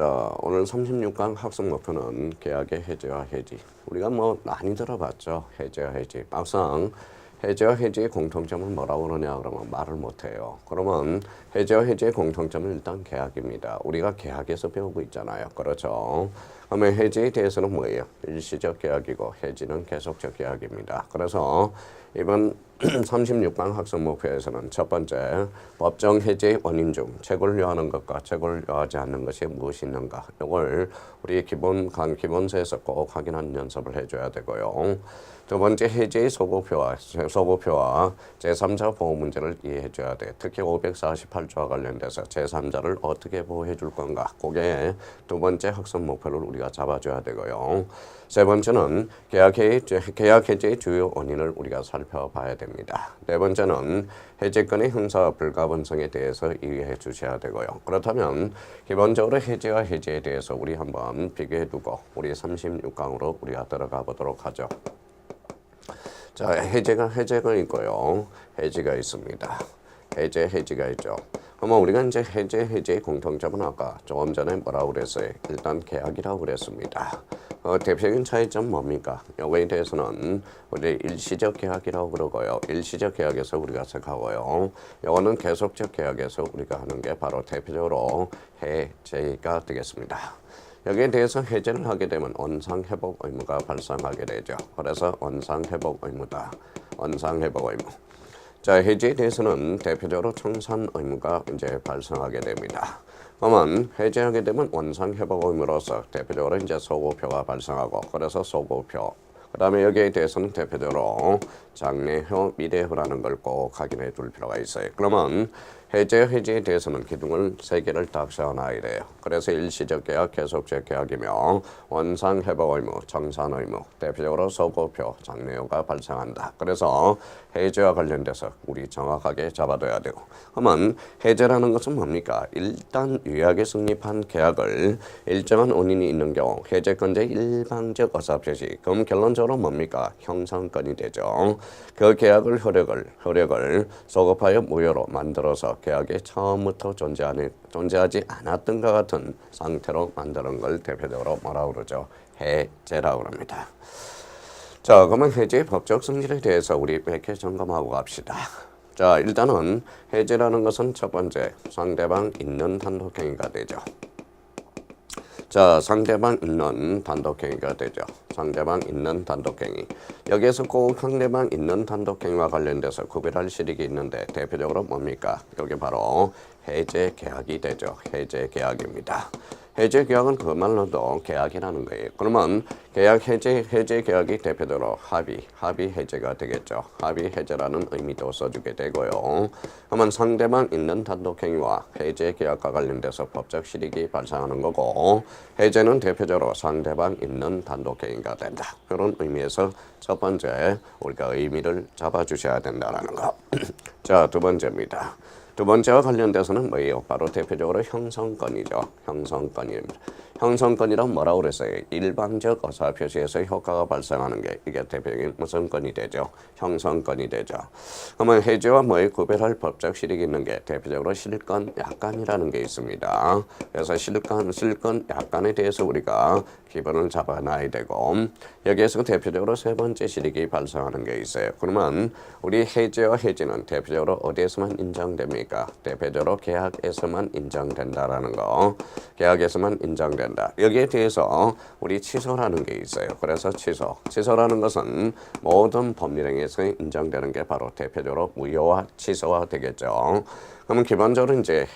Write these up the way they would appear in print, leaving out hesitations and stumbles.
자, 오늘 36강 학습 목표는 계약의 해제와 해지. 우리가 뭐 많이 들어봤죠. 해제와 해지. 막상 해제와 해지의 공통점은 뭐라고 그러냐 그러면 말을 못해요. 그러면 해제와 해지의 공통점은 일단 계약입니다. 우리가 계약에서 배우고 있잖아요. 그렇죠. 그러면 해지에 대해서는 뭐예요? 일시적 계약이고 해지는 계속적 계약입니다. 그래서 이번 36강 학습 목표에서는 첫 번째, 법정 해제의 원인 중 채굴 요하는 것과 채굴 요하지 않는 것이 무엇이 있는가. 이걸 우리 기본서에서 꼭 확인하는 연습을 해줘야 되고요. 두 번째, 해제의 소고표와 제3자 보호 문제를 이해해줘야 돼. 특히 548조와 관련돼서 제3자를 어떻게 보호해 줄 건가. 그게 두 번째 학습 목표를 우리가 잡아줘야 되고요. 세 번째는 계약 해제의 주요 원인을 우리가 살펴봐야 됩니다. 네 번째는 해제권의 형사 불가분성에 대해서 이해해 주셔야 되고요. 그렇다면 기본적으로 해제와 해제에 대해서 우리 한번 비교해 두고 우리 36강으로 우리가 들어가 보도록 하죠. 자, 해제가 있고요. 해지가 있습니다. 해지가 있죠. 그러면 우리가 이제 해제의 공통점은 아까 조금 전에 뭐라고 그랬어요? 일단 계약이라고 그랬습니다. 대표적인 차이점 뭡니까? 이거에 대해서는 우리 일시적 계약이라고 그러고요. 일시적 계약에서 우리가 생각하고요. 이거는 계속적 계약에서 우리가 하는 게 바로 대표적으로 해제가 되겠습니다. 여기에 대해서 해제를 하게 되면 원상회복 의무가 발생하게 되죠. 그래서 원상회복 의무다. 원상회복 의무. 자, 해제에 대해서는 대표적으로 청산 의무가 이제 발생하게 됩니다. 그러면 해제하게 되면 원상회복 의무로서 대표적으로 이제 소고표가 발생하고, 그래서 소고표. 그 다음에 여기에 대해서는 대표적으로 장래효, 미래효라는 걸 꼭 확인해 줄 필요가 있어요. 그러면 해제에 대해서는 기둥을 세 개를 딱 세워놔야 돼요. 그래서 일시적 계약, 계속적 계약이며 원상회복 의무, 청산 의무, 대표적으로 소고표, 장래효가 발생한다. 그래서 해제와 관련돼서 우리 정확하게 잡아둬야 되고, 그러면 해제라는 것은 뭡니까? 일단 유예하게 성립한 계약을 일정한 원인이 있는 경우 해제권자의 일방적 의사표시, 그럼 결론적으로 뭡니까? 형성권이 되죠. 그 계약을 효력을 소급하여 무효로 만들어서 계약에 처음부터 존재하지 않았던 것 같은 상태로 만드는 걸 대표적으로 뭐라고 그러죠? 해제라고 합니다. 자, 그러면 해제의 법적 성질에 대해서 우리 몇 개 점검하고 갑시다. 자, 일단은 해제라는 것은 첫 번째, 상대방 있는 단독행위가 되죠. 자, 상대방 있는 단독행위가 되죠. 상대방 있는 단독행위. 여기에서 꼭 상대방 있는 단독행위와 관련돼서 구별할 실익이 있는데 대표적으로 뭡니까? 여기 바로 해제 계약이 되죠. 해제 계약입니다. 해제 계약은 그말로도 계약이라는 거예요. 그러면 해제 계약이 대표적으로 합의 해제가 되겠죠. 합의 해제라는 의미도 써주게 되고요. 그러면 상대방 있는 단독행위와 해제 계약과 관련돼서 법적 실익이 발생하는 거고, 해제는 대표적으로 상대방 있는 단독행위가 된다. 그런 의미에서 첫 번째 우리가 의미를 잡아주셔야 된다는 거. 자, 두 번째입니다. 두 번째와 관련돼서는 뭐예요? 바로 대표적으로 형성권이죠. 형성권입니다. 형성권이란 뭐라고 그랬어요? 일방적 의사표시에서 효과가 발생하는 게 이게 대표적인 무슨 건이 되죠? 형성권이 되죠. 그러면 해제와 뭐에 구별할 법적 실익이 있는 게 대표적으로 실권 약관이라는 게 있습니다. 그래서 실권 약관에 대해서 우리가 기본을 잡아놔야 되고, 여기에서 대표적으로 세 번째 실익이 발생하는 게 있어요. 그러면 우리 해제와 해지는 대표적으로 어디에서만 인정됩니까? 대표적으로 계약에서만 인정된다라는 거. 계약에서만 인정된다. 여기에 대해서 우리 취소라는 게 있어요. 그래서 취소라는 것은 모든 법률행위에서 인정되는 게 바로 대표적으로 무효와 취소가 되겠죠. 그러면 기본적으로 이제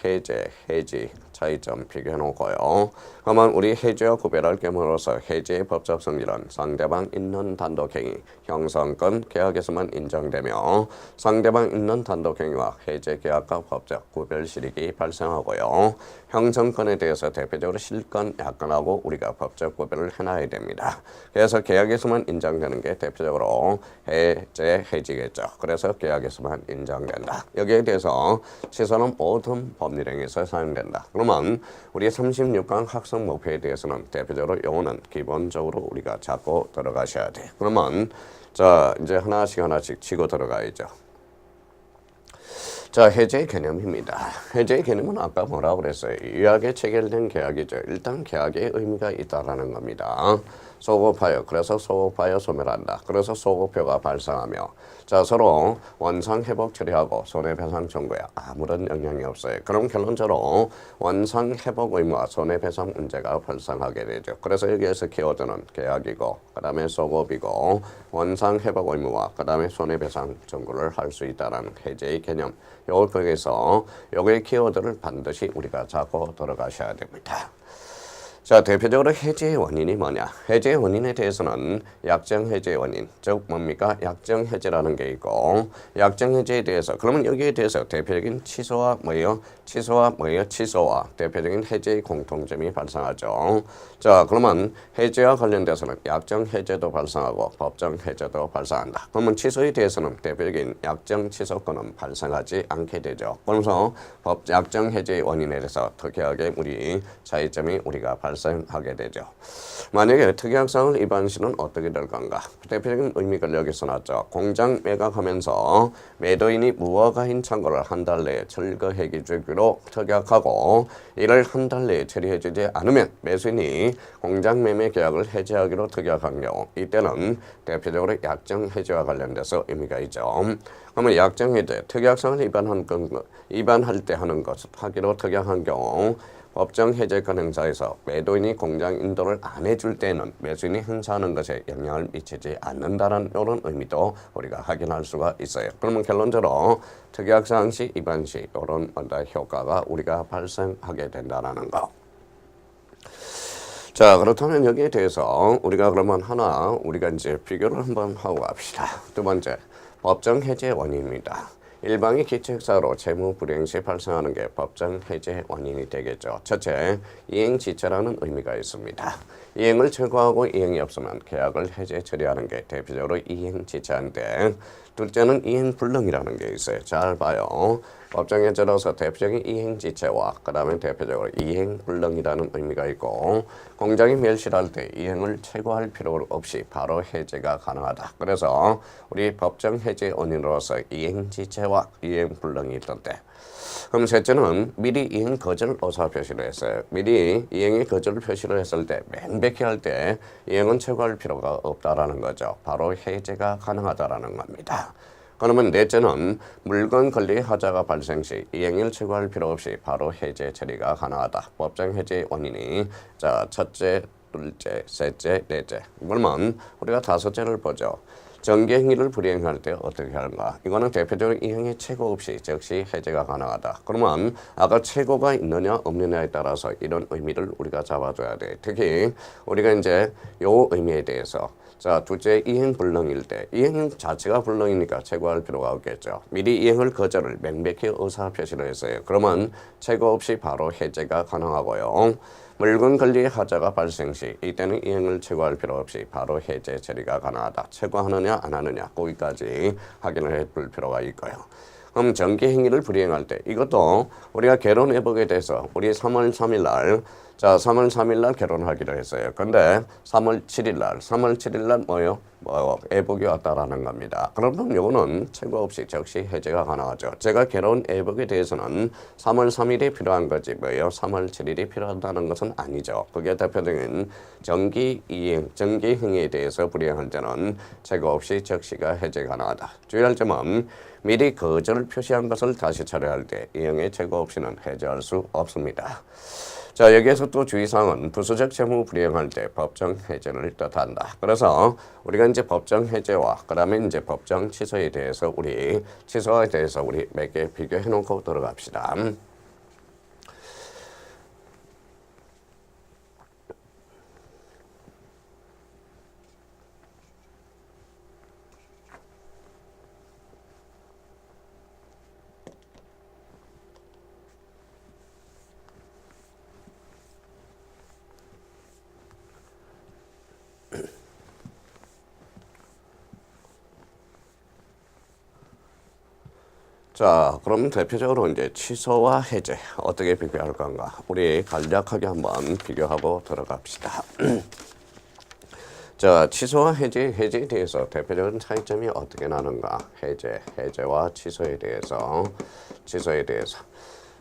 해지 차이점 비교해 놓고요. 그러면 우리 해제와 구별할 경우로서 해제의 법적 성질은 상대방 있는 단독행위, 형성권 계약에서만 인정되며 상대방 있는 단독행위와 해제 계약과 법적 구별 실익이 발생하고요. 형성권에 대해서 대표적으로 실권 약관하고 우리가 법적 구별을 해놔야 됩니다. 그래서 계약에서만 인정되는 게 대표적으로 해지겠죠. 그래서 계약에서만 인정된다. 여기에 대해서 취소는 모든 법률행위에서 사용된다. 그러면 우리 36강 학습 목표에 대해서는 대표적으로 요거는 기본적으로 우리가 잡고 들어가셔야 돼. 그러면 자, 이제 하나씩 치고 들어가야죠. 자, 해제 개념입니다. 해제 개념은 아까 뭐라고 그랬어요? 유약에 체결된 계약이죠. 일단 계약의 의미가 있다라는 겁니다. 소급하여, 그래서 소급하여 소멸한다. 그래서 소급효가 발생하며, 자, 서로 원상회복 처리하고 손해배상 청구에 아무런 영향이 없어요. 그럼 결론적으로 원상회복 의무와 손해배상 문제가 발생하게 되죠. 그래서 여기에서 키워드는 계약이고, 그 다음에 소급이고, 원상회복 의무와 그 다음에 손해배상 청구를 할 수 있다는 해제의 개념. 요 거기서 요의 키워드를 반드시 우리가 잡고 들어가셔야 됩니다. 자, 대표적으로 해제의 원인이 뭐냐? 해제의 원인에 대해서는 약정 해제의 원인, 즉 뭡니까? 약정 해제라는 게 있고, 약정 해제에 대해서 그러면 여기에 대해서 대표적인 취소와 뭐예요? 취소와 대표적인 해제의 공통점이 발생하죠. 자, 그러면 해제와 관련돼서는 약정 해제도 발생하고 법정 해제도 발생한다. 그러면 취소에 대해서는 대표적인 약정 취소권은 발생하지 않게 되죠. 그러면서 약정 해제의 원인에 대해서 특이하게 우리 차이점이 우리가 발생하게 되죠. 만약에 특약사항을 위반 시는 어떻게 될 건가? 대표적인 의미를 여기서 놨죠. 공장 매각하면서 매도인이 무허가인 창고를 한 달 내에 철거해기 주기로 특약하고 이를 한 달 내에 처리해주지 않으면 매수인이 공장 매매 계약을 해지하기로 특약한 경우 이때는 대표적으로 약정 해지와 관련돼서 의미가 있죠. 그러면 약정 해제, 특약사항을 위반할 때 하는 것을 하기로 특약한 경우 법정 해제권 행사에서 매도인이 공장 인도를 안 해줄 때는 매수인이 행사하는 것에 영향을 미치지 않는다는 이런 의미도 우리가 확인할 수가 있어요. 그러면 결론적으로 특약사항 시 위반 시 이런 효과가 우리가 발생하게 된다는 거. 자, 그렇다면 여기에 대해서 우리가 그러면 우리가 이제 비교를 한번 하고 갑시다. 두 번째, 법정 해제 원인입니다. 일방이 기책사로 채무 불이행 시 발생하는 게 법정 해제 원인이 되겠죠. 첫째, 이행지체라는 의미가 있습니다. 이행을 철거하고 이행이 없으면 계약을 해제 처리하는 게 대표적으로 이행지체인데, 둘째는 이행불능이라는 게 있어요. 잘 봐요. 법정 해제로서 대표적인 이행지체와 그 다음에 대표적으로 이행불능이라는 의미가 있고, 공장이 멸실할 때 이행을 최고할 필요 없이 바로 해제가 가능하다. 그래서 우리 법정 해제 원인으로서 이행지체와 이행불능이 있던데, 그럼 셋째는 미리 이행 거절 의사 표시를 했어요. 미리 이행의 거절 표시를 했을 때 명백히 할 때 이행은 최고할 필요가 없다라는 거죠. 바로 해제가 가능하다라는 겁니다. 그러면 넷째는 물건 권리 하자가 발생 시 이행을 최고할 필요 없이 바로 해제 처리가 가능하다. 법정 해제 원인이 자 첫째, 둘째, 셋째, 넷째. 그러면 우리가 다섯째를 보죠. 정기 행위를 불이행할 때 어떻게 하는가? 이거는 대표적으로 이행의 최고 없이 즉시 해제가 가능하다. 그러면 아까 최고가 있느냐 없느냐에 따라서 이런 의미를 우리가 잡아줘야 돼. 특히 우리가 이제 요 의미에 대해서 자, 둘째 이행 불능일 때 이행 자체가 불능이니까 최고할 필요가 없겠죠. 미리 이행을 거절을 명백히 의사 표시를 했어요. 그러면 최고 없이 바로 해제가 가능하고요. 물건 권리 하자가 발생 시 이때는 이행을 최고할 필요 없이 바로 해제 처리가 가능하다. 최고하느냐 안 하느냐 거기까지 확인을 해볼 필요가 있고요. 그럼 정기 행위를 불이행할 때 이것도 우리가 결혼 회복에 대해서 우리 3월 3일 날 3월 3일 날 결혼하기로 했어요. 근데 3월 7일 날 뭐요? 애복이 왔다라는 겁니다. 그러면 이거는 최고 없이 즉시 해제가 가능하죠. 제가 결혼 애복에 대해서는 3월 3일이 필요한 거지 뭐예요? 3월 7일이 필요하다는 것은 아니죠. 그게 대표적인 정기 행위에 대해서 불이행할 때는 최고 없이 즉시가 해제 가능하다. 주의할 점은 미리 거절을 표시한 것을 다시 처리할 때 이행의 최고 없이는 해제할 수 없습니다. 자, 여기에서 또 주의사항은 부수적 채무 불이행할 때 법정 해제를 뜻한다. 그래서 우리가 이제 법정 해제와 그 다음에 이제 법정 취소에 대해서 취소에 대해서 우리 몇 개 비교해 놓고 들어갑시다. 자, 그럼 대표적으로 이제 취소와 해제 어떻게 비교할 건가? 우리 간략하게 한번 비교하고 들어갑시다. 자, 취소와 해제에 대해서 대표적인 차이점이 어떻게 나는가? 해제와 취소에 대해서.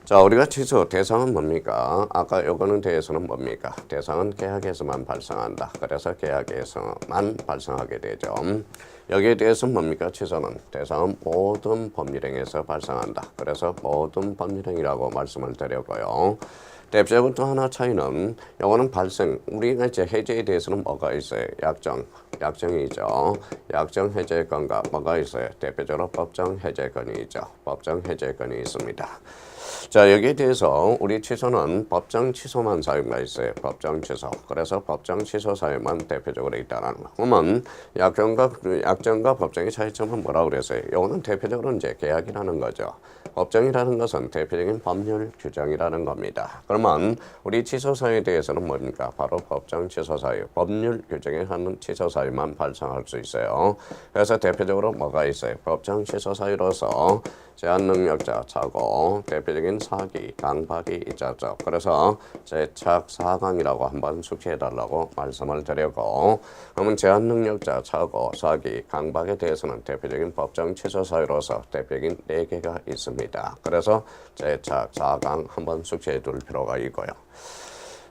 자, 우리가 취소 대상은 뭡니까? 아까 요거는 대해서는 뭡니까? 대상은 계약에서만 발생한다. 그래서 계약에서만 발생하게 되죠. 여기에 대해서는 뭡니까? 취소는 대상은 모든 법률행위에서 발생한다. 그래서 모든 법률행위라고 말씀을 드렸고요. 대표적으로 또 하나 차이는 요거는 발생, 우리가 이제 해제에 대해서는 뭐가 있어요? 약정이죠. 약정 해제권과 뭐가 있어요? 대표적으로 법정 해제권이죠. 법정 해제권이 있습니다. 자, 여기에 대해서 우리 취소는 법정 취소만 사유가 있어요. 법정 취소. 그래서 법정 취소 사유만 대표적으로 있다는 거. 그러면 약정과 법정의 차이점은 뭐라고 그랬어요? 이거는 대표적으로 이제 계약이라는 거죠. 법정이라는 것은 대표적인 법률 규정이라는 겁니다. 그러면 우리 취소 사유에 대해서는 뭡니까? 바로 법정 취소 사유, 법률 규정에 하는 취소 사유만 발생할 수 있어요. 그래서 대표적으로 뭐가 있어요? 법정 취소 사유로서 제한 능력자 차고 대표적인 사기, 강박이 있죠. 그래서 제착 4강이라고 한번 숙지해달라고 말씀을 드렸고, 그러면 제한 능력자 차고 사기, 강박에 대해서는 대표적인 법정 취소 사유로서 대표적인 4개가 있습니다. 그래서 제착 4강 한번 숙지해 둘 필요가 있고요.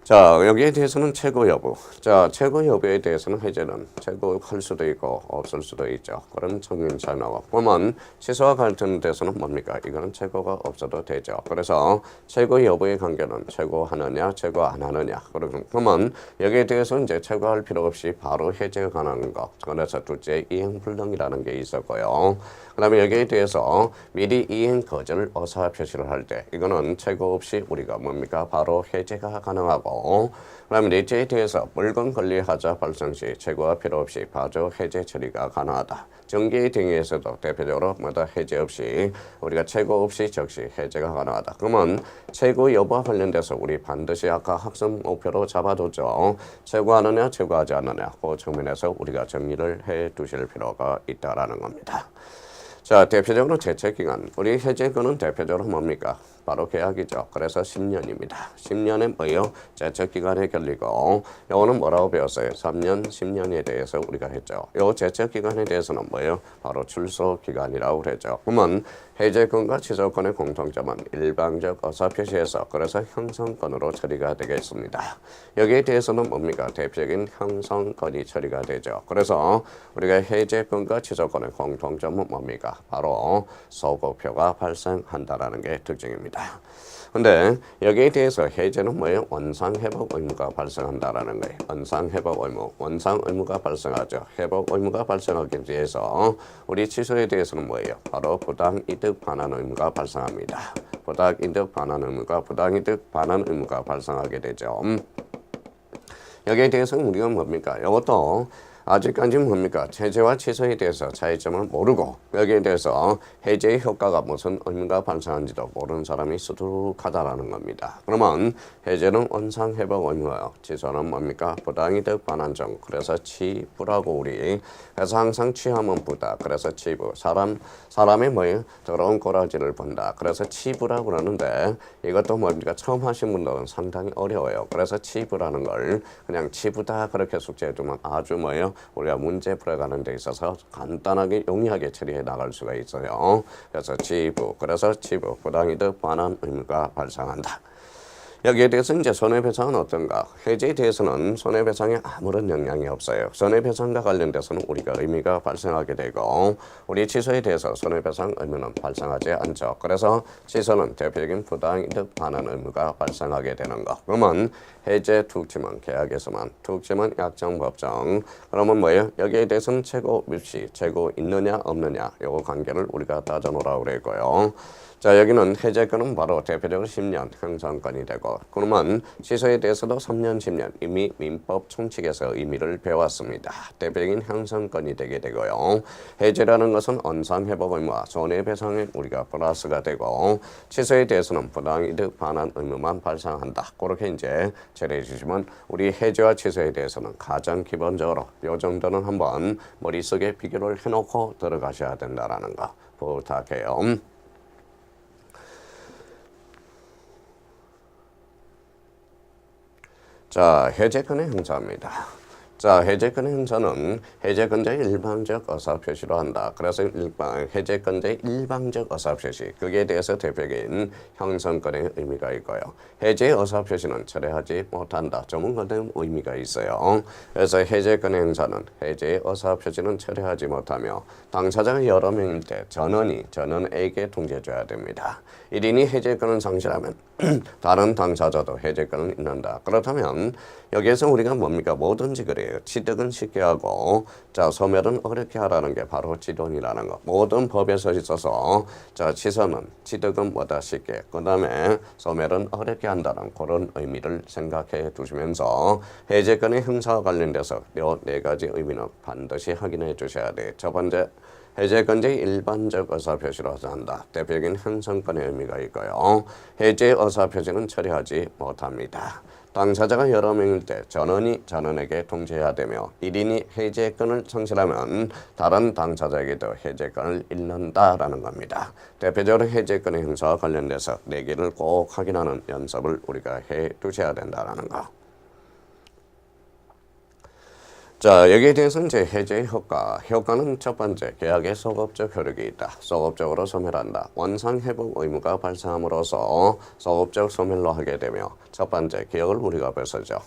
자, 여기에 대해서는 최고 여부. 자, 최고 여부에 대해서는 해제는 최고할 수도 있고 없을 수도 있죠. 그런 청인 차이 나고. 그러면 취소와 갈등 대해서는 뭡니까? 이거는 최고가 없어도 되죠. 그래서 최고 여부의 관계는 최고하느냐, 최고 안 하느냐. 그러면 여기에 대해서는 이제 최고할 필요 없이 바로 해제가 가능한 거. 그래서 둘째 이행불능이라는 게 있었고요. 그 다음에 여기에 대해서 미리 이행 거절을 의사 표시를 할 때 이거는 최고 없이 우리가 뭡니까? 바로 해제가 가능하고, 그 다음에 넷째에 대해서 물건 권리하자 발생 시 최고가 필요 없이 바로 해제 처리가 가능하다. 정기의 등에서도 대표적으로 뭐다 해제 없이 우리가 최고 없이 즉시 해제가 가능하다. 그러면 최고 여부와 관련돼서 우리 반드시 아까 학습 목표로 잡아뒀죠. 최고하느냐 최고하지 않느냐 그 측면에서 우리가 정리를 해 두실 필요가 있다라는 겁니다. 자, 대표적으로 제책기간. 우리 해제권은 대표적으로 뭡니까? 바로 계약이죠. 그래서 10년입니다. 10년에 뭐예요? 제책기간에 결리고, 요거는 뭐라고 배웠어요? 3년, 10년에 대해서 우리가 했죠. 요 제책기간에 대해서는 뭐예요? 바로 출소기간이라고 그랬죠. 그러면 해제권과 취소권의 공통점은 일방적 의사표시에서 그래서 형성권으로 처리가 되겠습니다. 여기에 대해서는 뭡니까? 대표적인 형성권이 처리가 되죠. 그래서 우리가 해제권과 취소권의 공통점은 뭡니까? 바로 소급표가 발생한다라는 게 특징입니다. 근데 여기에 대해서 해제는 뭐예요? 원상회복 의무가 발생한다라는 거예요. 원상회복 의무, 원상 의무가 발생하죠. 회복 의무가 발생하기 위해서 우리 취소에 대해서는 뭐예요? 바로 부당이득 반환 의무가 발생합니다. 부당이득 반환 의무가 발생하게 되죠. 여기에 대해서는 우리가 뭡니까? 이것도 아직까지는 뭡니까? 해제와 취소에 대해서 차이점을 모르고 여기에 대해서 해제의 효과가 무슨 의미가 발생한지도 모르는 사람이 수두룩하다라는 겁니다. 그러면 해제는 원상회복 의무예요. 취소는 뭡니까? 부당이득 반환정. 그래서 치부라고 우리. 그래서 항상 취하면 부다. 그래서 치부. 사람이 뭐예요? 더러운 꼬라지를 본다. 그래서 치부라고 그러는데 이것도 뭡니까? 처음 하신 분들은 상당히 어려워요. 그래서 치부라는 걸 그냥 치부다 그렇게 숙제해두면 아주 뭐예요? 우리가 문제 풀어가는 데 있어서 간단하게 용이하게 처리해 나갈 수가 있어요. 그래서 치부, 부당이득 반환 의무가 발생한다. 여기에 대해서 이제 손해배상은 어떤가? 해제에 대해서는 손해배상에 아무런 영향이 없어요. 손해배상과 관련돼서는 우리가 의미가 발생하게 되고 우리 취소에 대해서 손해배상 의무는 발생하지 않죠. 그래서 취소는 대표적인 부당이득 반환 의무가 발생하게 되는 거. 그러면 해제 툭치면 계약에서만, 툭치면 약정 법정. 그러면 뭐예요? 여기에 대해서는 최고 밉시, 최고 있느냐 없느냐 요 관계를 우리가 따져놓으라고 그랬고요. 자, 여기는 해제권은 바로 대표적으로 10년 형성권이 되고, 그러면 취소에 대해서도 3년, 10년 이미 민법 총칙에서 의미를 배웠습니다. 대표적인 형성권이 되게 되고요. 해제라는 것은 원상회복 의무와 손해배상에 우리가 플러스가 되고, 취소에 대해서는 부당이득 반환 의무만 발생한다. 그렇게 이제 처리해 주시면 우리 해제와 취소에 대해서는 가장 기본적으로 요 정도는 한번 머릿속에 비교를 해놓고 들어가셔야 된다라는 거 부탁해요. 자, 해제권의 형사입니다. 자, 해제권의 행사는 해제권자의 일방적 의사표시로 한다. 그래서 해제권자의 일방적 의사표시, 거기에 대해서 대표적인 형성권의 의미가 있고요. 해제 의사표시는 철회하지 못한다. 조문권의 의미가 있어요. 그래서 해제권의 행사는 해제 의사표시는 철회하지 못하며 당사자가 여러 명일 때 전원에게 통지해줘야 됩니다. 1인이 해제권을 상실하면 다른 당사자도 해제권을 잃는다. 그렇다면 여기에서 우리가 뭡니까? 뭐든지 그래요. 취득은 쉽게 하고 자 소멸은 어렵게 하라는 게 바로 지론이라는 거. 모든 법에서 있어서 자 취득은 뭐다 쉽게 그 다음에 소멸은 어렵게 한다는 그런 의미를 생각해 두시면서 해제권의 형사와 관련돼서 이 네 가지 의미는 반드시 확인해 주셔야 돼요. 첫 번째 해제권자의 일반적 의사표시로 한다. 대표적인 형성권의 의미가 있고요. 해제 의사표시는 처리하지 못합니다. 당사자가 여러 명일 때 전원에게 통지해야 되며 1인이 해제권을 상실하면 다른 당사자에게도 해제권을 잃는다라는 겁니다. 대표적으로 해제권의 형사와 관련돼서 4개를 꼭 확인하는 연습을 우리가 해 두셔야 된다는 거. 자, 여기에 대해서 이제 해제의 효과는 첫 번째, 계약의 소급적 효력이 있다. 소급적으로 소멸한다. 원상회복 의무가 발생함으로써 소급적 소멸로 하게 되며 첫 번째, 기억을 우리가 벌써죠.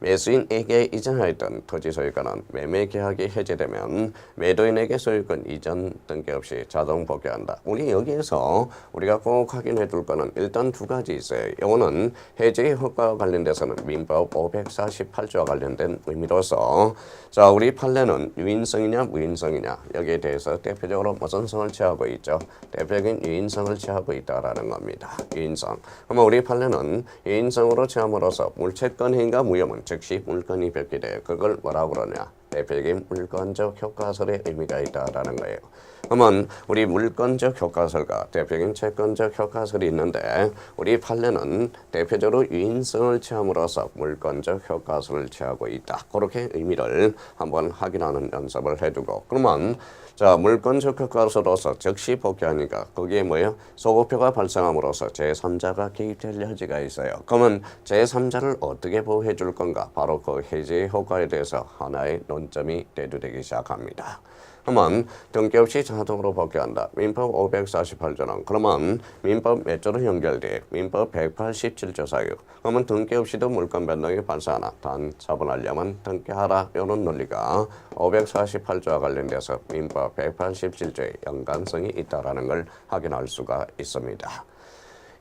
매수인에게 이전하였던 토지 소유권은 매매 계약이 해제되면 매도인에게 소유권 이전 등기 없이 자동 복귀한다. 우리 여기에서 우리가 꼭 확인해 둘 거는 일단 두 가지 있어요. 이거는 해제의 효과와 관련돼서는 민법 548조와 관련된 의미로서 자 우리 판례는 유인성이냐 무인성이냐 여기에 대해서 대표적으로 무슨 성을 취하고 있죠? 대표적인 유인성을 취하고 있다라는 겁니다. 유인성. 그러면 우리 판례는 유인성으로 취함으로써 물채권 행위가 무효면 즉시 물건이 변기돼요. 그걸 뭐라고 그러냐? 대표적인 물건적 효과설의 의미가 있다라는 거예요. 그러면 우리 물건적 효과설과 대표적인 채권적 효과설이 있는데 우리 판례는 대표적으로 유인성을 취함으로써 물건적 효과설을 취하고 있다. 그렇게 의미를 한번 확인하는 연습을 해두고 그러면 자 물건적 효과서로서 즉시 복귀하니까 거기에 뭐예요? 소급효가 발생함으로써 제3자가 개입될 여지가 있어요. 그러면 제3자를 어떻게 보호해 줄 건가? 바로 그 해제의 효과에 대해서 하나의 논점이 대두되기 시작합니다. 그러면 등기 없이 자동으로 복귀한다. 민법 548조는 그러면 민법 몇 조로 연결돼? 민법 187조 사유. 그러면 등기 없이도 물건 변동이 발생하나 단 처분하려면 등기하라. 이런 논리가 548조와 관련돼서 민법 187조의 연관성이 있다는 걸 확인할 수가 있습니다.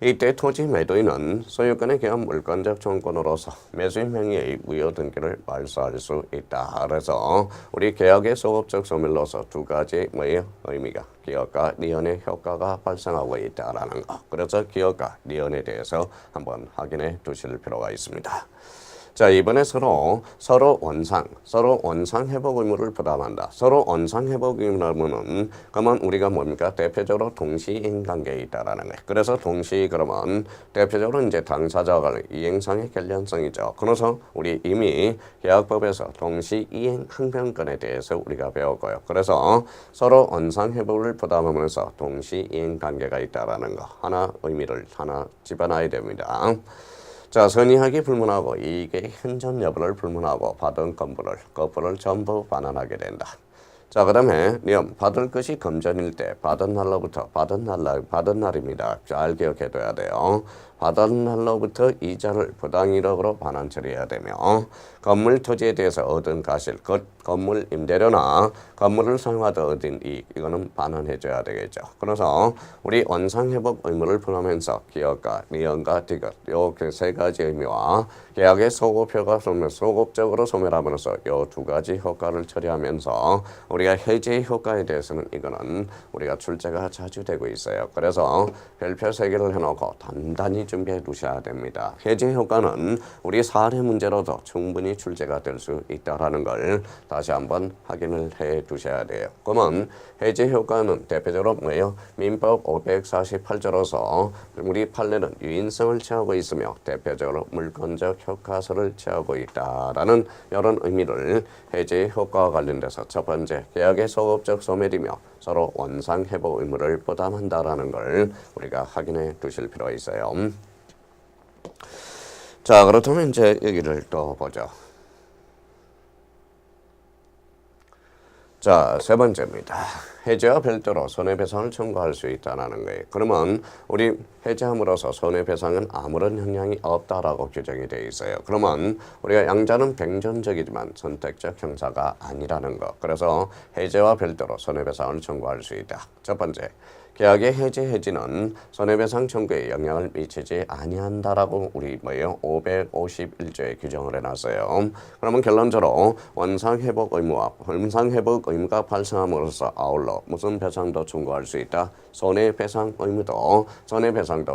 이때 토지 매도인은 소유권에 기한 물건적 청구권으로서 매수인 명의의 무효 등기를 말소할 수 있다. 그래서 우리 계약의 소급적 소멸로서 두 가지 뭐예요? 의미가 기업과 니언의 효과가 발생하고 있다라는 거. 그래서 기업과 니언에 대해서 한번 확인해 두실 필요가 있습니다. 자 이번에 서로 원상 회복 의무를 부담한다. 서로 원상 회복 의무는 그러면 우리가 뭡니까? 대표적으로 동시이행 관계에 있다라는 거예요. 그래서 그러면 대표적으로 이제 당사자와 이행상의 관련성이죠. 그래서 우리 이미 계약법에서 동시이행 항변권에 대해서 우리가 배웠고요. 그래서 서로 원상 회복을 부담하면서 동시이행 관계가 있다라는 거 하나 의미를 하나 집어넣어야 됩니다. 자, 선의하기 불문하고 이익의 현존 여부를 불문하고 받은 거부를 전부 반환하게 된다. 자, 그 다음에 받을 것이 금전일 때 받은 날로부터 받은 날입니다. 잘 기억해둬야 돼요. 받은 날로부터 이자를 부당이력으로 반환 처리해야 되며 건물 토지에 대해서 얻은 가실, 건물 임대료나 건물을 사용하다 얻은 이익 이거는 반환해줘야 되겠죠. 그래서 우리 원상회복 의무를 부담하면서 기업과 니언과 디귿 요 세 가지 의미와 계약의 소급적으로 소멸하면서 요 두 가지 효과를 처리하면서 우리가 해제의 효과에 대해서는 이거는 우리가 출제가 자주 되고 있어요. 그래서 별표 3개를 해놓고 단단히 준비해 두셔야 됩니다. 해제 효과는 우리 사례 문제로도 충분히 출제가 될 수 있다라는 걸 다시 한번 확인을 해 두셔야 돼요. 그러면 해제 효과는 대표적으로 뭐예요? 민법 548조로서 우리 판례는 유인성을 취하고 있으며 대표적으로 물건적 효과서를 취하고 있다라는 이런 의미를 해제 효과와 관련돼서 첫 번째 계약의 소급적 소멸이며 서로 원상 회복 의무를 부담한다라는 걸 우리가 확인해 두실 필요가 있어요. 자, 그렇다면 이제 여기를 또 보죠. 자, 세 번째입니다. 해제와 별도로 손해배상을 청구할 수 있다는 거예요. 그러면 우리 해제함으로써 손해배상은 아무런 영향이 없다라고 규정이 되어 있어요. 그러면 우리가 양자는 병존적이지만 선택적 형사가 아니라는 거. 그래서 해제와 별도로 손해배상을 청구할 수 있다. 첫 번째, 계약의 해지는 손해배상 청구에 영향을 미치지 아니한다라고 우리 551조에 규정을 해놨어요. 그러면 결론적으로 원상회복 의무가 발생함으로써 아울러 무슨 배상도 청구할 수 있다. 손해배상도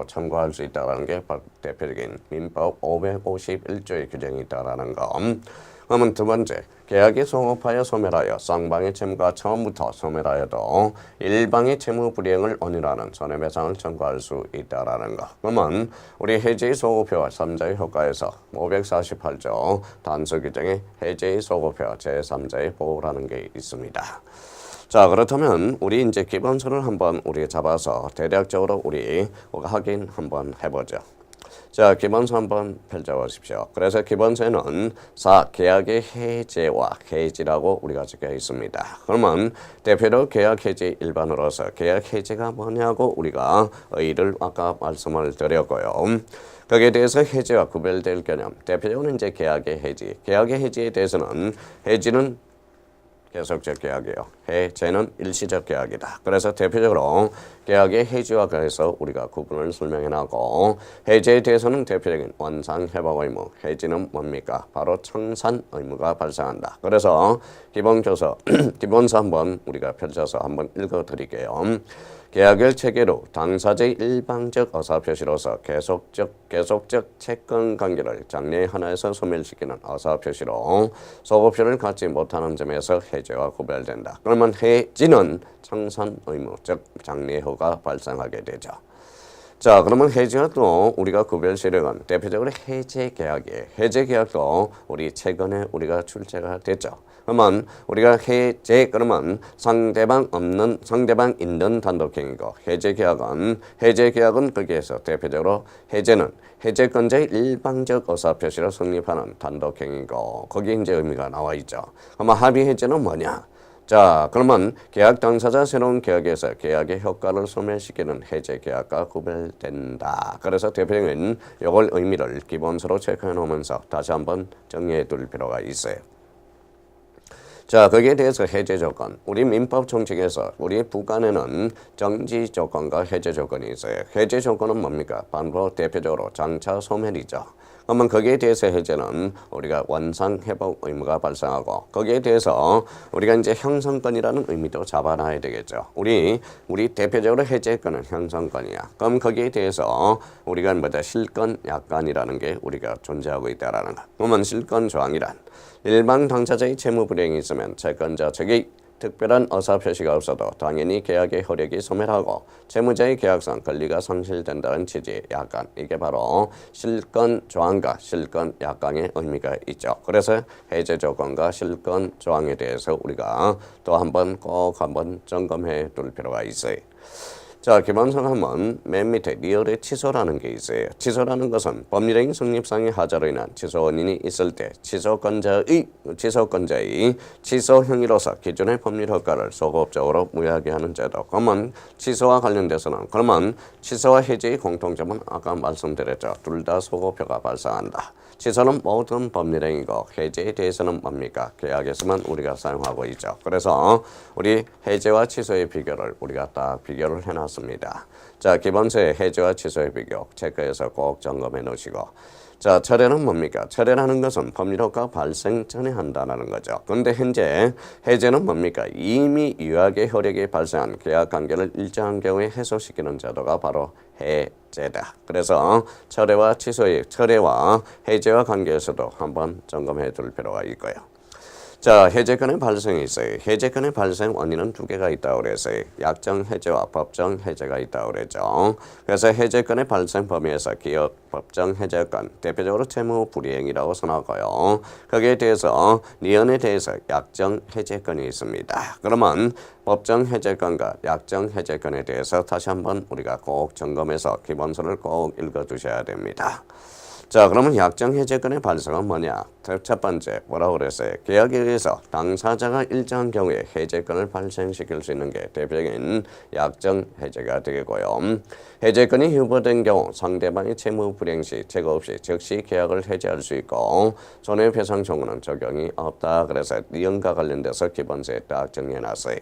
청구할 수 있다는 게 대표적인 민법 551조의 규정이 있다라는 거. 그러면 두 번째, 계약이 성업하여 소멸하여 쌍방의 채무가 처음부터 소멸하여도 일방의 채무 불이행을 원인하는 손해배상을 청구할 수 있다라는 거. 그러면 우리 해제의 소급표와 3자의 효과에서 548조 단수 규정에 해제의 소급표 제3자의 보호라는 게 있습니다. 자, 그렇다면 우리 이제 기본서를 한번 우리 잡아서 대략적으로 우리 확인 한번 해보죠. 자, 기본서 한번 펼쳐보십시오. 그래서 기본서에는 계약의 해제와 해지라고 우리가 적혀 있습니다. 그러면 대표로 계약 해지 일반으로서 계약 해제가 뭐냐고 우리가 의의를 아까 말씀을 드렸고요. 거기에 대해서 해제와 구별될 개념, 대표적으로 이제 계약의 해지에 대해서는 해지는 계속적 계약이에요. 해제는 일시적 계약이다. 그래서 대표적으로 계약의 해지와 그래서 우리가 구분을 설명해놨고, 해제에 대해서는 대표적인 원상회복 의무, 해지는 뭡니까? 바로 청산 의무가 발생한다. 그래서 기본서 한번 우리가 펼쳐서 한번 읽어드릴게요. 계약을 체계로 당사자의 일방적 의사표시로서 계속적 채권 관계를 장래 하나에서 소멸시키는 의사표시로 소급표를 갖지 못하는 점에서 해제와 구별된다. 그러면 해지는 청산 의무, 즉 장래효가 발생하게 되죠. 자, 그러면 해지와 또 우리가 구별 시력은 대표적으로 해제 계약이에요. 해제 계약도 우리 최근에 우리가 출제가 됐죠. 그러면 우리가 그러면 상대방 있는 단독행위고 해제 계약은 거기에서 대표적으로 해제는 해제권자의 일방적 의사표시로 성립하는 단독행위고 거기에 이제 의미가 나와 있죠. 그러면 합의 해제는 뭐냐? 자, 그러면 계약 당사자 새로운 계약에서 계약의 효과를 소멸시키는 해제 계약과 구별된다. 그래서 대표적인 이걸 의미를 기본서로 체크해 놓으면서 다시 한번 정리해 둘 필요가 있어요. 자, 거기에 대해서 해제 조건. 우리 민법 총칙에서 우리 북한에는 정지 조건과 해제 조건이 있어요. 해제 조건은 뭡니까? 바로 대표적으로 장차 소멸이죠. 그러면 거기에 대해서 해제는 우리가 원상회복 의무가 발생하고 거기에 대해서 우리가 이제 형성권이라는 의미도 잡아놔야 되겠죠. 우리 대표적으로 해제권은 형성권이야. 그럼 거기에 대해서 우리가 실권 약관이라는 게 우리가 존재하고 있다라는 거. 그러면 실권 조항이란 일방 당사자의 채무 불이행이 있으면 채권자 측의 특별한 의사표시가 없어도 당연히 계약의 효력이 소멸하고 채무자의 계약상 권리가 상실된다는 취지의 약관. 이게 바로 실권 조항과 실권 약관의 의미가 있죠. 그래서 해제 조건과 실권 조항에 대해서 우리가 또 꼭 한번 점검해 둘 필요가 있어요. 자, 기본상 하면 맨 밑에 리얼의 취소라는 게 있어요. 취소라는 것은 법률행위 성립상의 하자로 인한 취소 원인이 있을 때 취소권자의 취소 행위로서 기존의 법률 효과를 소급적으로 무효하게 하는 제도. 그러면 취소와 관련돼서는 그러면 취소와 해제의 공통점은 아까 말씀드렸죠. 둘 다 소급효가 발생한다. 취소는 모든 법률행위고 해제에 대해서는 뭡니까? 계약에서만 우리가 사용하고 있죠. 그래서 우리 해제와 취소의 비교를 우리가 딱 비교를 해놨습니다. 자, 기본서의 해제와 취소의 비교 체크해서 꼭 점검해 놓으시고, 자, 철회는 뭡니까? 철회라는 것은 법률효과 발생 전에 한다는 거죠. 그런데 현재 해제는 뭡니까? 이미 유효하게 효력이 발생한 계약관계를 일정한 경우에 해소시키는 제도가 바로 해제다. 그래서 철회와 해제와 관계에서도 한번 점검해 둘 필요가 있고요. 자, 해제권의 발생이 있어요. 해제권의 발생 원인은 두 개가 있다고 그랬어요. 약정 해제와 법정 해제가 있다고 그랬죠. 그래서 해제권의 발생 범위에서 기업 법정 해제권, 대표적으로 채무 불이행이라고 선하고요. 거기에 대해서 니은에 대해서 약정 해제권이 있습니다. 그러면 법정 해제권과 약정 해제권에 대해서 다시 한번 우리가 꼭 점검해서 기본서를 꼭 읽어두셔야 됩니다. 자, 그러면 약정 해제권의 발생은 뭐냐? 첫 번째 뭐라고 그랬어요? 계약에 의해서 당사자가 일정한 경우에 해제권을 발생시킬 수 있는 게 대표적인 약정 해제가 되겠고요. 해제권이 유보된 경우 상대방이 채무 불이행 시 재고 없이 즉시 계약을 해제할 수 있고 손해배상 청구는 적용이 없다. 그래서 이연과 관련돼서 기본서에 딱 정리해놨어요.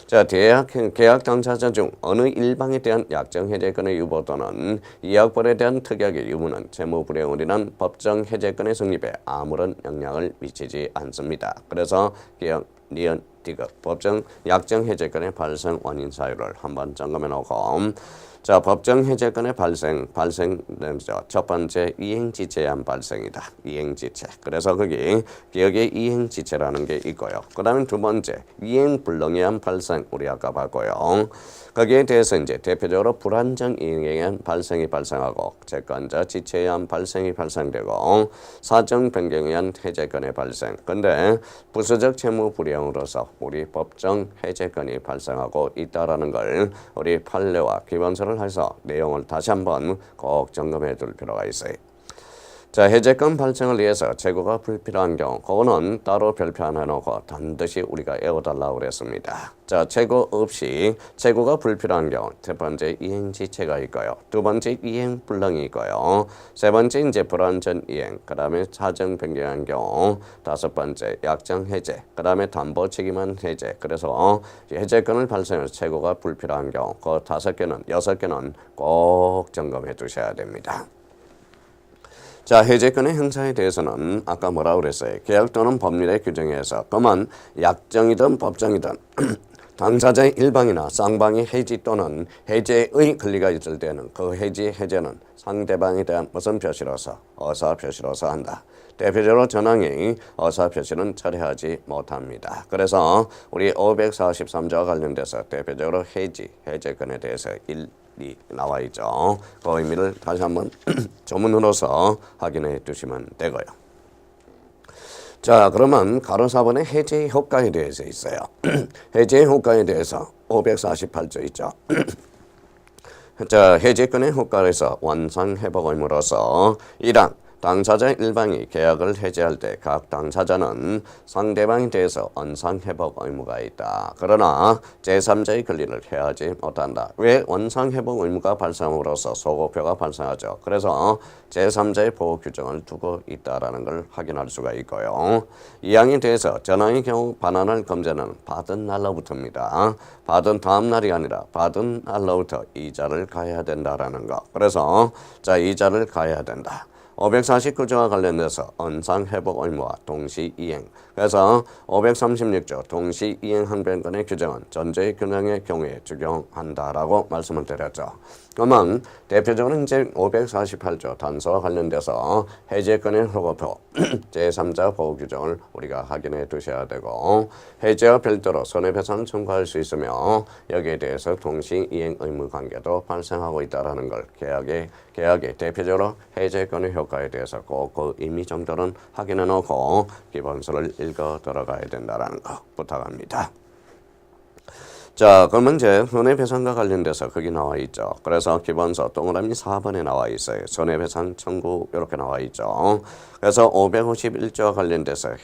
자, 계약 당사자 중 어느 일방에 대한 약정 해제권의 유보 또는 이약벌에 대한 특약의 유무는 채무 불이행으로 인한 법정 해제권의 성립에 아무런 영향을 미치지 않습니다. 그래서 계약 니은 디귿 법정 약정 해제권의 발생 원인 사유를 한번 점검해 놓고 자, 법정 해제권의 첫 번째 이행지체한 발생이다. 이행지체. 그래서 거기 기억에 이행지체라는 게 있고요. 그 다음에 두 번째 이행불능에 의한 발생 우리 아까 봤고요. 거기에 대해서 이제 대표적으로 불안정 이행에 의한 발생이 발생하고 채권자 지체에 의한 발생이 발생되고 사정 변경에 의한 해제권의 발생. 근데 부수적 채무 불이행으로서 우리 법정 해제권이 발생하고 있다라는 걸 우리 판례와 기본서를 해서 내용을 다시 한번 꼭 점검해 둘 필요가 있어요. 자, 해제권 발생을 위해서 재고가 불필요한 경우 그거는 따로 별표 안 해놓고 반드시 우리가 외워달라고 그랬습니다. 자, 재고 없이 재고가 불필요한 경우 첫 번째 이행지체가 있고요. 두 번째 이행불능이 있고요. 세 번째 이제 불완전 이행, 그 다음에 사정 변경한 경우 다섯 번째 약정 해제, 그 다음에 담보 책임한 해제. 그래서 해제권을 발생해서 재고가 불필요한 경우 그 여섯 개는 꼭 점검해 두셔야 됩니다. 자, 해제권의 형사에 대해서는 아까 뭐라고 그랬어요? 계약 또는 법률의 규정에서 그만 약정이든 법정이든 당사자의 일방이나 쌍방이 해지 또는 해제의 권리가 있을 때는 그 해제는 상대방에 대한 무슨 표시로서 의사 표시로서 한다. 대표적으로 전항의 의사 표시는 철회하지 못합니다. 그래서 우리 543조와 관련돼서 대표적으로 해제권에 대해서 나와 있죠. 그 의미를 다시 한번 조문으로서 확인해 두시면 되고요. 자, 그러면 가로 4번의 해제 효과에 대해서 있어요. 해제 효과에 대해서 548조 있죠. 자, 해제권의 효과에서 원상 회복 의무로서 1항 당사자 일방이 계약을 해제할 때 각 당사자는 상대방에 대해서 원상회복 의무가 있다. 그러나 제3자의 권리를 해하지 못한다. 왜 원상회복 의무가 발생함으로써 소급표가 발생하죠. 그래서 제3자의 보호 규정을 두고 있다라는 걸 확인할 수가 있고요. 이항에 대해서 전항의 경우 반환을 검제는 받은 날로부터입니다. 받은 다음 날이 아니라 받은 날로부터 이자를 가해야 된다라는 거. 그래서 자, 이자를 가해야 된다. 549조와 관련돼서 원상회복 의무와 동시이행. 그래서 536조 동시이행 항변권의 규정은 전제의 균형의 경우에 적용한다라고 말씀을 드렸죠. 그러면 대표적으로 이제 548조 단서와 관련돼서 해제권의 소급표 제3자 보호 규정을 우리가 확인해 두셔야 되고 해제와 별도로 손해배상을 청구할 수 있으며 여기에 대해서 동시이행 의무 관계도 발생하고 있다는 걸 계약의 대표적으로 해제권의 효과에 대해서 꼭 그 의미 정도는 확인해 놓고 기본서를 읽어 들어가야 된다는 거 부탁합니다. 자, 그러면 이제 손해배상과 관련돼서 거기 나와 있죠. 그래서 기본서 동그라미 4번에 나와 있어요. 손해배상 청구 이렇게 나와 있죠. 그래서 551조와 관련돼서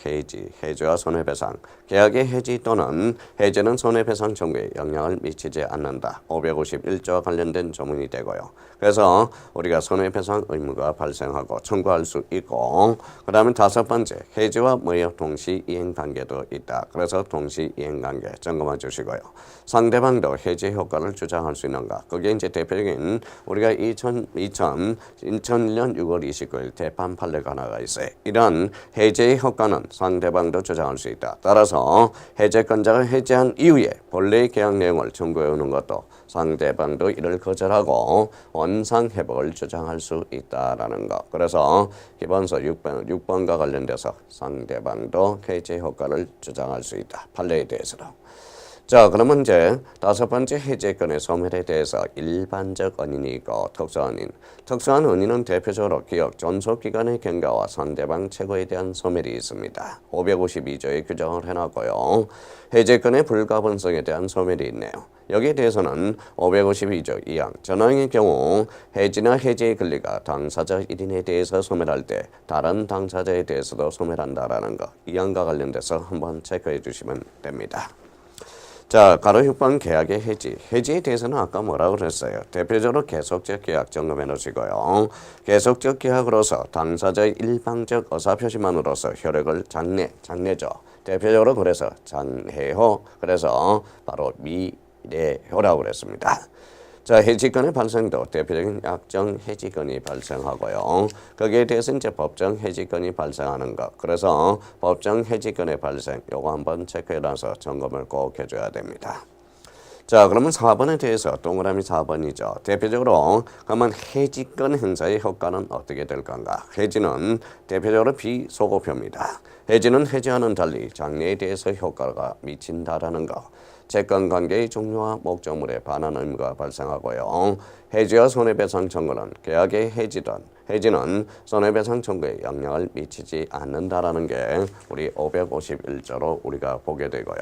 해지와 손해배상, 계약의 해지 또는 해제는 손해배상 청구에 영향을 미치지 않는다. 551조와 관련된 조문이 되고요. 그래서 우리가 손해배상 의무가 발생하고 청구할 수 있고 그 다음에 다섯 번째 해지와 무효 동시이행 관계도 있다. 그래서 동시이행 관계 점검해 주시고요. 상대방도 해지 효과를 주장할 수 있는가? 그게 이제 대표적인 우리가 2001년 6월 29일 대판 판례가 나가 있어요. 이런 해제의 효과는 상대방도 주장할 수 있다. 따라서 해제권자가 해제한 이후에 본래의 계약 내용을 청구해 오는 것도 상대방도 이를 거절하고 원상 회복을 주장할 수 있다라는 것. 그래서 기본서 6번과 관련돼서 상대방도 해제 효과를 주장할 수 있다. 판례에 대해서도. 자, 그러면 이제 다섯 번째 해제권의 소멸에 대해서 일반적 언인이 있고 특수언인. 특수한 언인은 대표적으로 기업 존속기관의 경과와 상대방 최고에 대한 소멸이 있습니다. 552조에 규정을 해놨고요. 해제권의 불가분성에 대한 소멸이 있네요. 여기에 대해서는 552조 2항 전항의 경우 해지나 해제의 권리가 당사자 1인에 대해서 소멸할 때 다른 당사자에 대해서도 소멸한다라는 거 2항과 관련돼서 한번 체크해 주시면 됩니다. 자, 가로 6번 계약의 해지. 해지에 대해서는 아까 뭐라고 그랬어요? 대표적으로 계속적 계약 점검해 놓으시고요. 계속적 계약으로서 당사자의 일방적 의사표시만으로서 효력을 장래죠. 대표적으로 그래서 장해호, 그래서 바로 미래효라고 그랬습니다. 자, 해지권의 발생도 대표적인 약정 해지권이 발생하고요. 거기에 대해서 이제 법정 해지권이 발생하는 것. 그래서 법정 해지권의 발생, 요거 한번 체크해놔서 점검을 꼭 해줘야 됩니다. 자, 그러면 4번에 대해서 동그라미 4번이죠. 대표적으로 그러면 해지권 행사의 효과는 어떻게 될 건가? 해지는 대표적으로 비소급효입니다. 해지는 해지와는 달리 장래에 대해서 효과가 미친다라는 거. 채권 관계의 종료와 목적물에 반하는 의무가 발생하고요. 해지와 손해배상 청구는 계약의 해지는 손해배상 청구에 영향을 미치지 않는다라는 게 우리 551조로 우리가 보게 되고요.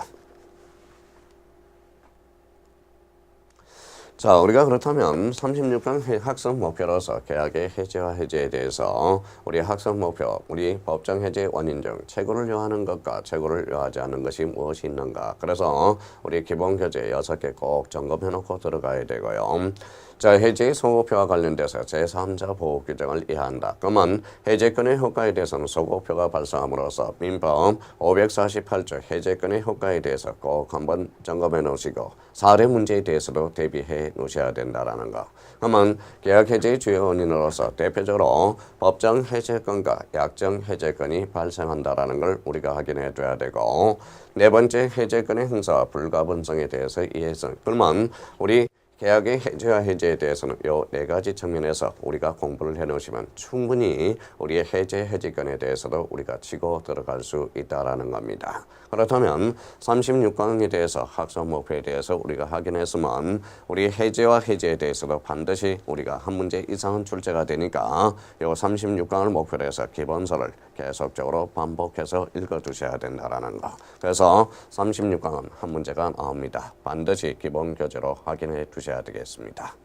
자, 우리가 그렇다면 36강 학습 목표로서 계약의 해지와 해지에 대해서 우리 학습 목표, 우리 법정 해지의 원인 중 최고를 요하는 것과 최고를 요하지 않는 것이 무엇이 있는가. 그래서 우리 기본 교재 6개 꼭 점검해 놓고 들어가야 되고요. 자, 해지의 소급표와 관련돼서 제3자 보호 규정을 이해한다. 그러면 해제권의 효과에 대해서는 소급표가 발생함으로써 민법 548조 해제권의 효과에 대해서 꼭 한번 점검해 놓으시고 사례 문제에 대해서도 대비해 놓으셔야 된다라는 거. 그러면 계약 해제의 주요 원인으로서 대표적으로 법정 해제권과 약정 해제권이 발생한다라는 걸 우리가 확인해 둬야 되고, 네 번째 해제권의 행사와 불가분성에 대해서 이해해서, 그러면 우리 계약의 해제와 해제에 대해서는 요 네 가지 측면에서 우리가 공부를 해놓으시면 충분히 우리의 해제권에 대해서도 우리가 치고 들어갈 수 있다라는 겁니다. 그렇다면 36강에 대해서 학습 목표에 대해서 우리가 확인했으면 우리 해제와 해제에 대해서도 반드시 우리가 한 문제 이상은 출제가 되니까 요 36강을 목표로 해서 기본서를 계속적으로 반복해서 읽어두셔야 된다라는 거. 그래서 36강은 한 문제가 나옵니다. 반드시 기본 교재로 확인해 두셔야 되겠습니다.